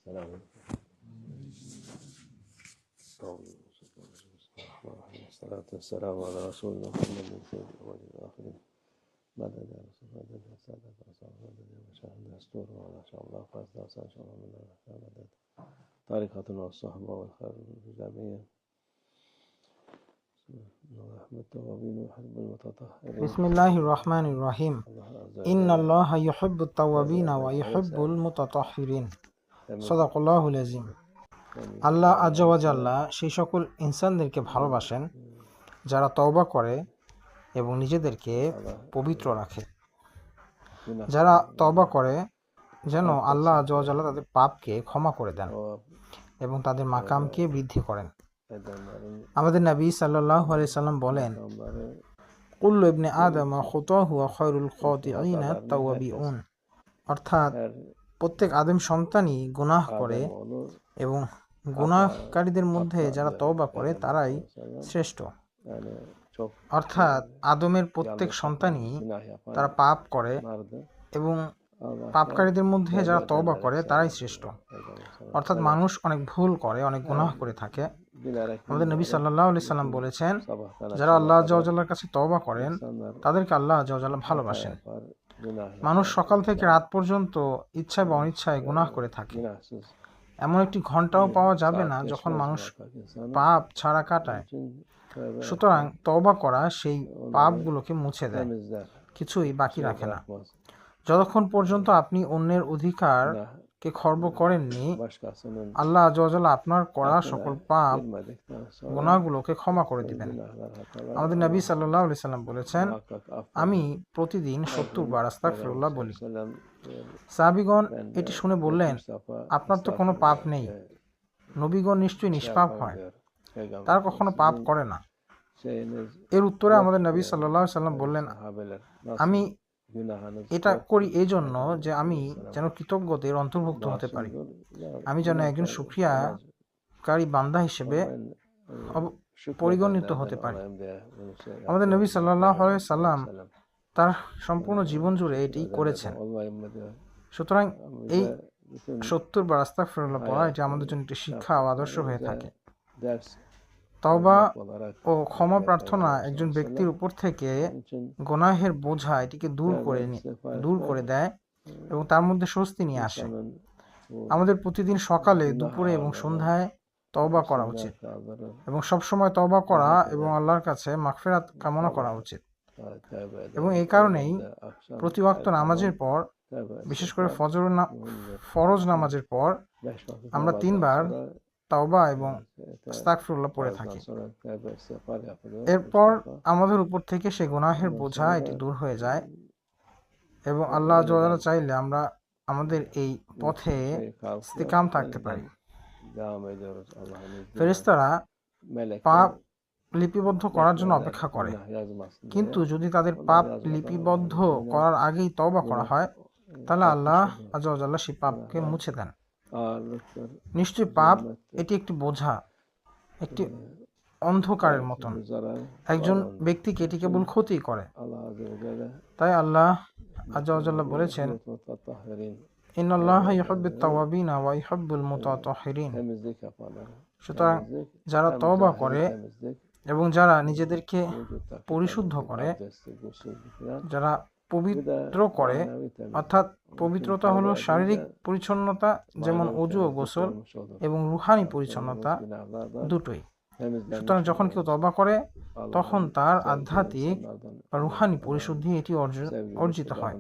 السلام عليكم. الصلاة والسلام على رسولنا محمد سيد الأولين والآخرين. مدد يا رسول الله، مدد يا سادة رسول الله، مدد يا مشاهد دستور وعلى شاء الله فاسد وسان شاء الله من الله مدد طريقتنا والصحبة والخير الجميع. رحمة التوابين وحب المتطهرين. بسم الله الرحمن الرحيم. إن الله يحب التوابين ويحب المتطهرين. صدق الله العظيم. আল্লাহ আজ্জা ওয়া জাল্লা সেই সকল ইনসানদেরকে ভালোবাসেন যারা তওবা করে এবং নিজেদেরকে পবিত্র রাখে। যারা তওবা করে যেন আল্লাহ আজ্জা ওয়া জাল্লা তাদের পাপকে ক্ষমা করে দেন এবং তাদের মাকামকে বৃদ্ধি করেন। আমাদের নবী সাল্লাল্লাহু আলাইহি সাল্লাম বলেন, কুল্লু ইবনে আদম খুতাহু ওয়া খায়রুল খাতিঈনা তাওয়াবিউন, অর্থাৎ প্রত্যেক আদম সন্তানই গুনাহ করে এবং গুনাহকারীদের মধ্যে যারা তওবা করে তারাই শ্রেষ্ঠ। অর্থাৎ আদমের প্রত্যেক সন্তানই তারা পাপ করে এবং পাপকারীদের মধ্যে যারা তওবা করে তারাই শ্রেষ্ঠ। অর্থাৎ মানুষ অনেক ভুল করে, অনেক গুনাহ করে থাকে। আমাদের নবী সাল্লাল্লাহু আলাইহি সাল্লাম বলেছেন, যারা আল্লাহ আজ্জা ওয়া জাল্লার কাছে তওবা করেন তাদেরকে আল্লাহ আজ্জা ওয়া জাল্লা ভালোবাসেন। মানুষ সকাল থেকে রাত পর্যন্ত ইচ্ছায় বা অনিচ্ছায় গুনাহ করে থাকে। এমন একটি ঘন্টাও পাওয়া যাবে না যখন মানুষ পাপ ছাড়া কাটায়। সুতরাং তওবা করা সেই পাপগুলোকে মুছে দেয়, কিছুই বাকি রাখে না। যতক্ষণ পর্যন্ত আপনি অন্যের অধিকারকে খর্ব করেননি, আল্লাহ আজ্জা ওয়া জাল্লা আপনার করা সকল পাপ গুনাহগুলোকে ক্ষমা করে দিবেন। আমাদের নবী সাল্লাল্লাহু আলাইহি সাল্লাম বলেছেন, আমি প্রতিদিন 70 বার আস্তাগফিরুল্লাহ বলি। সাহাবীগণ এটি শুনে বললেন, আপনার তো কোনো পাপ নেই, নবীগণ নিশ্চয়ই নিষ্পাপ হয়, তারা কখনো পাপ করে না। এর উত্তরে আমাদের নবী সাল্লাল্লাহু আলাইহি সাল্লাম বললেন, আমি এটা করি এই জন্য যে আমি যেন কৃতজ্ঞদের অন্তর্ভুক্ত হতে পারি, আমি যেন একজন শুকরিয়াকারী বান্দা হিসেবে পরিগণিত হতে পারি। আমাদের নবী সাল্লাল্লাহু আলাইহি সাল্লাম তার সম্পূর্ণ জীবন জুড়ে এটি করেছেন। সুতরাং এই 70 বার আস্তাগফিরুল্লাহ পড়া এটি আমাদের জন্য একটি শিক্ষা ও আদর্শ হয়ে থাকে। তওবা ও ক্ষমা প্রার্থনা একজন ব্যক্তির উপর থেকে গুনাহের বোঝা এটিকে দূর করে দেয় এবং তার মধ্যে স্বস্তি নিয়ে আসে। আমাদের প্রতিদিন সকালে, দুপুরে এবং সন্ধ্যায় তওবা করা উচিত এবং সবসময় তওবা করা এবং আল্লাহর কাছে মাগফিরাত কামনা করা উচিত। এবং এই কারণেই প্রতি ওয়াক্ত নামাজের পর, বিশেষ করে ফরজ নামাজের পর আমরা 3 বার তাওবা এবং আস্তাগফিরুল্লাহ পড়ে থাকি। এরপর আমাদের উপর থেকে সেই গুনাহের বোঝা এটি দূর হয়ে যায় এবং আল্লাহ আজ্জা ওয়া জাল্লা চাইলে আমরা আমাদের এই পথে ইস্তিকাম থাকতে পারি। ফেরেশতারা পাপ লিপিবদ্ধ করার জন্য অপেক্ষা করে, কিন্তু যদি তাদের পাপ লিপিবদ্ধ করার আগেই তওবা করা হয় তাহলে আল্লাহ আজ্জা ওয়া জাল্লা সেই পাপকে মুছে দেন। নিশ্চয়ই পাপ এটি একটি বোঝা, একটি অন্ধকারের মতন, একজন ব্যক্তিকে এটি কেবল ক্ষতি করে। তাই আল্লাহ আজ্জা ওয়া জাল্লা বলেছেন, ইন্নাল্লাহা ইউহিব্বুত তাওয়াবিনা ওয়া ইউহিব্বুল মুতাতাহহিরিন। সুতরাং যারা তওবা করে এবং যারা নিজেদেরকে পরিশুদ্ধ করে, যারা পবিত্র করে, অর্থাৎ পবিত্রতা হলো শারীরিক পরিচ্ছন্নতা যেমন ওযু ও গোসল, এবং রূহানি পরিচ্ছন্নতা দুটোই। সুতরাং যখন কেউ তওবা করে তখন তার আধ্যাত্মিক বা রূহানি পরিশুদ্ধি এটি অর্জিত হয়।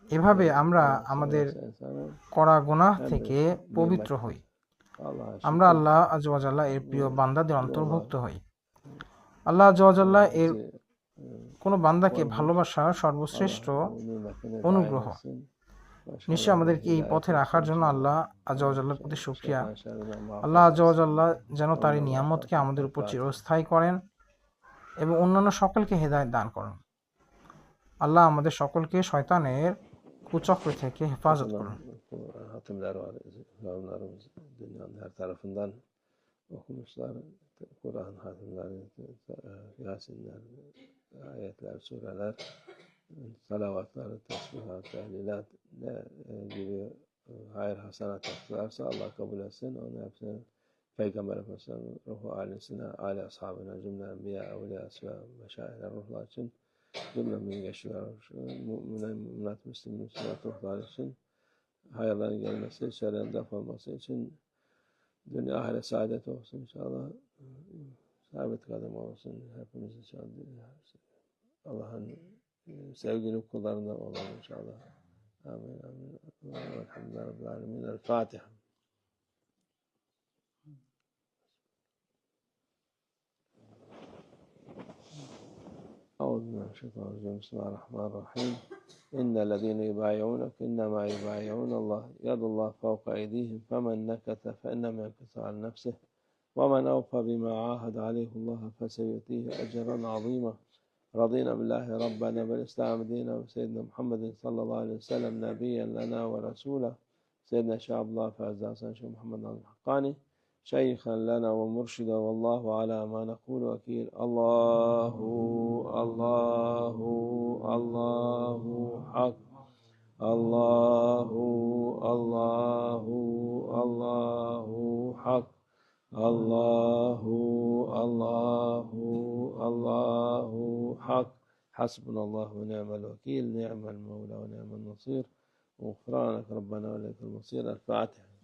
এভাবে আমরা আমাদের করা গুনাহ থেকে পবিত্র হই, আমরা আল্লাহ আজ্জা ওয়া জাল্লা এর প্রিয় বান্দাদের অন্তর্ভুক্ত হই। আল্লাহ আজ্জা ওয়া জাল্লা এর কোনো বান্দাকে ভালোবাসার সর্বশ্রেষ্ঠ অনুগ্রহ। নিশ্চয়ই আমাদেরকে এই পথে রাখার জন্য আল্লাহ আজ্জা ওয়া জাল্লার প্রতি শুকরিয়া। আল্লাহ আজ্জা ওয়া জাল্লা যেন তার এই নিয়ামতকে আমাদের উপর চিরস্থায়ী করেন এবং অন্যান্য সকলকে হেদায়েত দান করেন। আল্লাহ আমাদের সকলকে শয়তানের কুচক্র থেকে হেফাজত করুন। Okumuşlar, Kur'an hatimleri, Yasinler, ayetler, sureler, salavatlar, tesbihat, tehlilat gibi hayır hasenat yaptılarsa Allah kabul etsin. Onu hepsini Peygamber Efendimiz'in ruhu ailesine, aile ashabına, cümle enbiya, evliya ve meşayihler ruhlar için, cümle müminler, müminat, müslüman ruhlar için hayırların gelmesi, şerlerin def olması için dünya ahiret saadet olsun inşallah. Sabit kadem olsun hepimiz inşallah. Allah'ın sevgili kullarından olalım inşallah. Amin. Amin. Elhamdülillah Rabbil Alemin. El Fatiha. أعوذ بالله من الشيطان الرجيم بسم الله الرحمن الرحيم إن الذين يبايعونك إنما يبايعون الله يد الله فوق أيديهم فمن نكث فإنما ينكث على نفسه ومن أوفى بما عاهد عليه الله فسيؤتيه أجرا عظيما رضينا بالله ربنا بالإسلام دينا وسيدنا محمد صلى الله عليه وسلم نبيا لنا ورسولا سيدنا شيخ عبد الله فاز حسن شيخ محمد الحقاني شيخا لنا ومرشدا والله على ما نقول وكيل الله الله الله حق الله الله الله حق الله الله الله حق حسبنا الله ونعم الوكيل نعم المولى ونعم النصير وغفرانك ربنا وإليك المصير الفاتحة